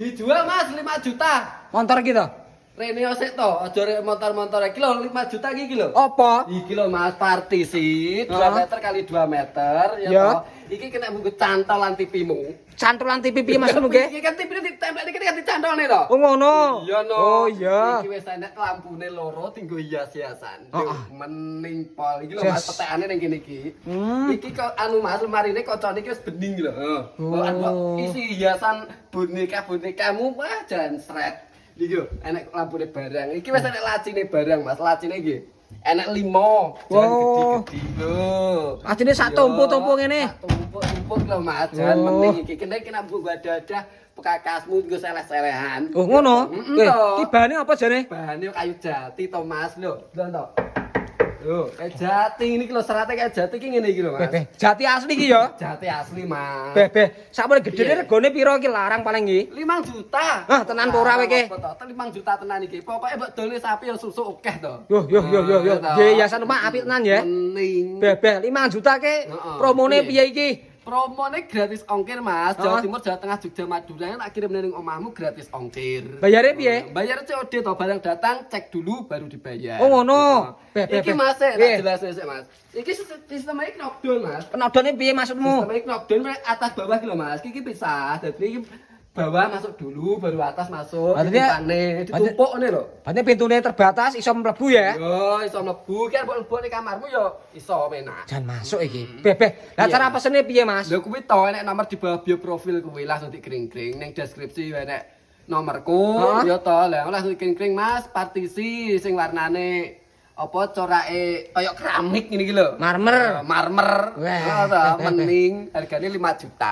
Dijual Mas 5 juta. Motor iki to. Rene osek to, aja rek motor-motor iki lho 5 juta iki lho. Apa? Iki lho Mas partisi 2 Hah? meter kali 2 meter ya Ya. toh. Iki kena bungkus cantolan TV-mu. Cantolan TV piye Mas ngono nggih? Iki kan TV ditempel iki kan dicantolne to. Oh ngono. Iya no. Oh iya. Iki wis enek lampune loro tinggo hias-hiasan. Oh, Duh, ah. mening pol. Iki lho Mas Yes. petekane ning kene iki. Hmm. Iki kok anu Mas lemarine kocone iki wis bening lho. Heeh. Oh. Isi hiasan boneka-bonekamu wah jan sret. Iki lho enek lampune barang. Iki wis enek lacine barang Mas. Lacine iki enek 5. Jan Oh. gede-gede lho. Lacine sak tumpuk-tumpuk ngene. Sak tumpuk-tumpuk lho Mas. Jan Oh. mening iki kene kena mbok dadah pekakasmu nggo seleh-selehan. Oh ngono. Mm-mm, toh. Ki bahane apa jane? Bahannya kayu jati to Mas lho. Lho to. Lho, kayak jati ini lho serate kayak jati iki ngene iki lho Mas. Beh, jati asli iki ya. Jati asli Mas. Beh, sakmene gedene Iya. regane piro iki larang paling iki? 5 juta. Ah, tenan apa ora kowe iki? 5 juta tenan iki. Pokoke mbok dole sapi ya susu akeh to. Yo. Nggih, hiasan rumah apik tenan ya. Mening. Beh, 5 juta ke Heeh. promone Piye? piye iki? Promone gratis ongkir Mas. Jawa Heeh. Timur, Jawa Tengah, Jogja, Madura tak kirim ning omahmu gratis ongkir. Bayare piye? Bayar COD to, barang datang cek dulu baru dibayar. Oh, ngono. Beh, Iki Mas, tak Piye? jelasin sik Mas. Iki sistemnya knockdown Mas. Penodone piye maksudmu? Sistemnya knockdown atas bawah gitu Mas. Iki pisah. Jadi iki bawah masuk dulu baru atas masuk. Artinya- Ditumpuk nih lho. Berarti pintune terbatas iso mlebu ya? Yo iso mlebu kan mbok mlebu ning kamarmu yo iso penak. Jan masuk iki. Beh. Lah Iya. cara pesene piye, Mas? Lha kuwi to enek nomor di bawah bio profil kuwi langsung dikring-kring ning deskripsi enek nomorku Hah? yo to lah langsung dikring-kring Mas partisi sing warnane apa corake kaya keramik ngene iki lho. Marmer. Marmer. Wah. Mening hargane 5 juta.